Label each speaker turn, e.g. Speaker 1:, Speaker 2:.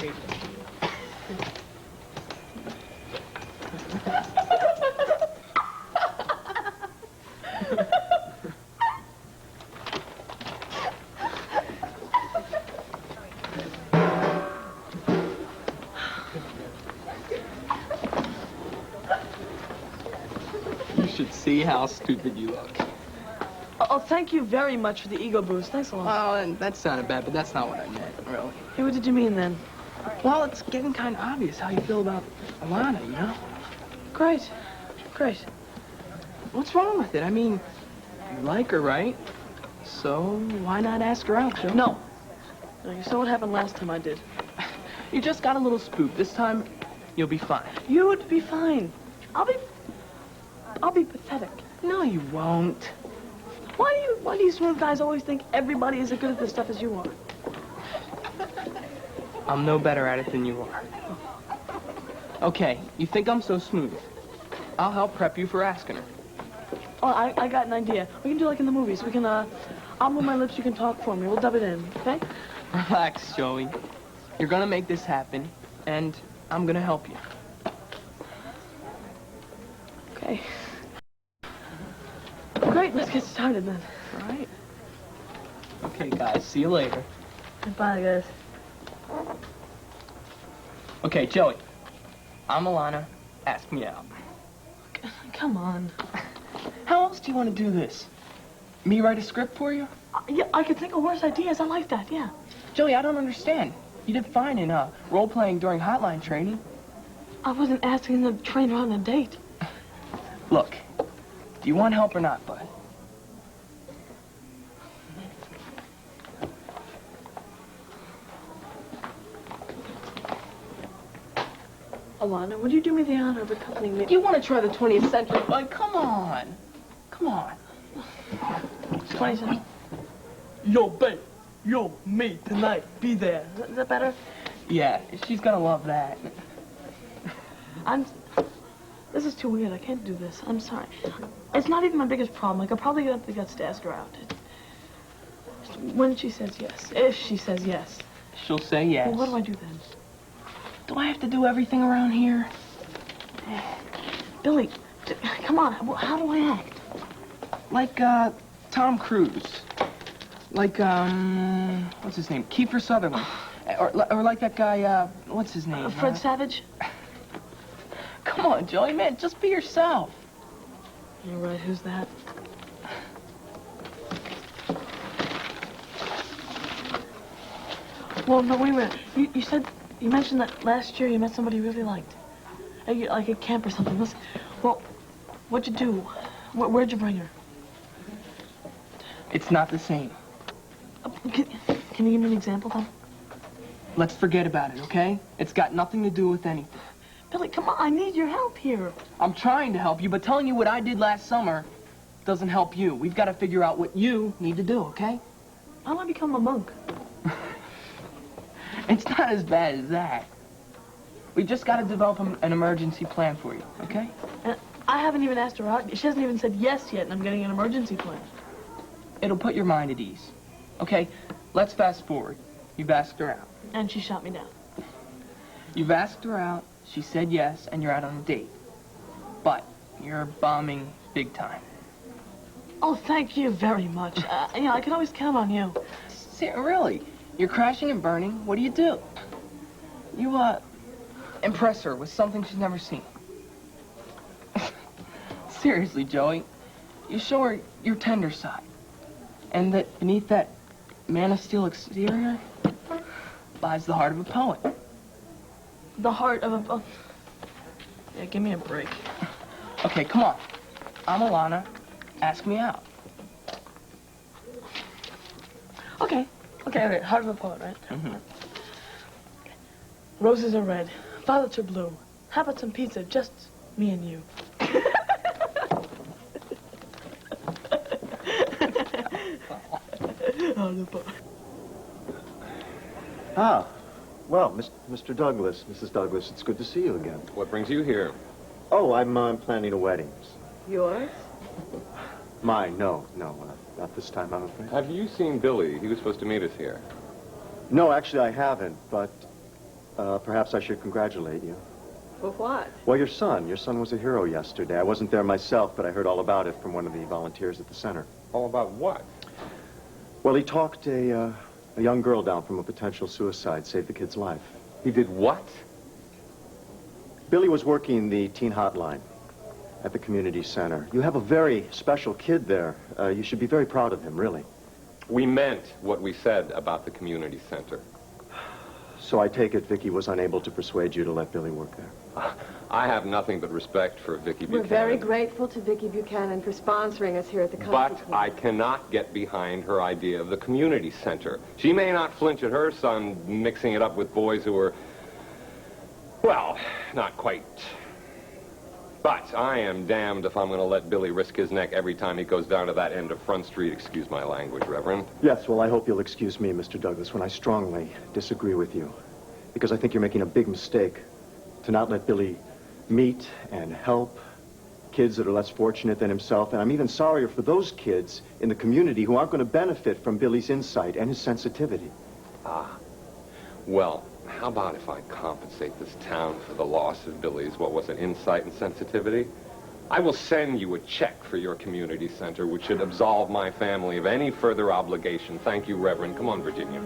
Speaker 1: You should see how stupid you look.
Speaker 2: Oh, thank you very much for the ego boost. Thanks a lot.
Speaker 1: Well, and that sounded bad, but that's not what I meant, really.
Speaker 2: Hey, what did you mean then?
Speaker 1: Well, it's getting kind of obvious how you feel about Alana, you know?
Speaker 2: Great. Great.
Speaker 1: What's wrong with it? I mean, you like her, right? So why not ask her out, Joe?
Speaker 2: No. No, you saw what happened last time I did.
Speaker 1: You just got a little spooked. This time, you'll be fine.
Speaker 2: You would be fine. I'll be pathetic.
Speaker 1: No, you won't.
Speaker 2: Why do you smooth guys always think everybody is as good at this stuff as you are?
Speaker 1: I'm no better at it than you are. Okay, you think I'm so smooth. I'll help prep you for asking her.
Speaker 2: Oh, I got an idea. We can do like in the movies. We can, I'll move my lips, you can talk for me. We'll dub it in, okay?
Speaker 1: Relax, Joey. You're gonna make this happen, and I'm gonna help you.
Speaker 2: Okay. Great, let's get started then.
Speaker 1: All right. Okay, guys, see you later.
Speaker 2: Bye, guys.
Speaker 1: Okay, Joey. I'm Alana. Ask me out.
Speaker 2: Come on.
Speaker 1: How else do you want to do this? Me write a script for you?
Speaker 2: Yeah, I could think of worse ideas. I like that, yeah.
Speaker 1: Joey, I don't understand. You did fine in role-playing during hotline training.
Speaker 2: I wasn't asking the trainer on a date.
Speaker 1: Look, do you want help or not, bud?
Speaker 2: Alana, would you do me the honor of accompanying me?
Speaker 1: You want to try the 20th century, bud? Come on. Come on.
Speaker 2: 20 seconds.
Speaker 3: Yo, babe. Yo, me, tonight. Be there.
Speaker 2: Is that better?
Speaker 1: Yeah, she's gonna love that.
Speaker 2: This is too weird. I can't do this. I'm sorry. It's not even my biggest problem. I could probably get the guts to ask her out. When she says yes. If she says yes.
Speaker 1: She'll say yes.
Speaker 2: Well, what do I do then?
Speaker 1: Do I have to do everything around here?
Speaker 2: Billy, come on. How do I act?
Speaker 1: Like, Tom Cruise. Like, what's his name? Kiefer Sutherland. Or like that guy, what's his name?
Speaker 2: Fred Savage?
Speaker 1: Come on, Joey, man, just be yourself.
Speaker 2: You're right, who's that? Well, no, wait a minute. You mentioned that last year you met somebody you really liked. Like at camp or something. Listen, well, what'd you do? Where'd you bring her?
Speaker 1: It's not the same.
Speaker 2: Can you give me an example, then?
Speaker 1: Let's forget about it, okay? It's got nothing to do with anything.
Speaker 2: Billy, come on, I need your help here.
Speaker 1: I'm trying to help you, but telling you what I did last summer doesn't help you. We've got to figure out what you need to do, okay?
Speaker 2: How do I become a monk?
Speaker 1: It's not as bad as that. We just got to develop an emergency plan for you, okay?
Speaker 2: I haven't even asked her out. She hasn't even said yes yet, and I'm getting an emergency plan.
Speaker 1: It'll put your mind at ease. Okay, let's fast forward. You've asked her out.
Speaker 2: And she shot me down.
Speaker 1: You've asked her out, she said yes, and you're out on a date. But you're bombing big time.
Speaker 2: Oh, thank you very much. I can always count on you.
Speaker 1: See, really, you're crashing and burning. What do? You, impress her with something she's never seen. Seriously, Joey, you show her your tender side. And that beneath that man of steel exterior lies the heart of a poet.
Speaker 2: The heart of a... Yeah, give me a break.
Speaker 1: Okay, come on. I'm Alana. Ask me out.
Speaker 2: Okay, heart of a poet, right?
Speaker 1: Mm-hmm.
Speaker 2: Roses are red, violets are blue. How about some pizza, just me and you?
Speaker 4: Ah, well, Mr. Douglas, Mrs. Douglas, it's good to see you again.
Speaker 5: What brings you here?
Speaker 4: Oh, I'm planning a wedding.
Speaker 2: Yours?
Speaker 4: Mine, no, not this time, I'm afraid.
Speaker 5: Have you seen Billy? He was supposed to meet us here.
Speaker 4: No, actually, I haven't, but Perhaps I should congratulate you.
Speaker 5: For what?
Speaker 4: Well, your son was a hero yesterday. I wasn't there myself, but I heard all about it from one of the volunteers at the center.
Speaker 6: All about what?
Speaker 4: Well, he talked a young girl down from a potential suicide, saved the kid's life.
Speaker 6: He did what?
Speaker 4: Billy was working the teen hotline at the community center. You have a very special kid there. You should be very proud of him, really.
Speaker 6: We meant what we said about the community center.
Speaker 4: So I take it Vicky was unable to persuade you to let Billy work there.
Speaker 6: I have nothing but respect for Vicky Buchanan.
Speaker 5: We're very grateful to Vicky Buchanan for sponsoring us here at the Country
Speaker 6: But
Speaker 5: Club.
Speaker 6: I cannot get behind her idea of the community center. She may not flinch at her son mixing it up with boys who are, well, not quite. But I am damned if I'm going to let Billy risk his neck every time he goes down to that end of Front Street. Excuse my language, Reverend.
Speaker 4: Yes, well, I hope you'll excuse me, Mr. Douglas, when I strongly disagree with you. Because I think you're making a big mistake to not let Billy meet and help kids that are less fortunate than himself. And I'm even sorrier for those kids in the community who aren't going to benefit from Billy's insight and his sensitivity.
Speaker 6: Well, how about if I compensate this town for the loss of Billy's, what was it, insight and sensitivity? I will send you a check for your community center, which should absolve my family of any further obligation. Thank you, Reverend. Come on, Virginia.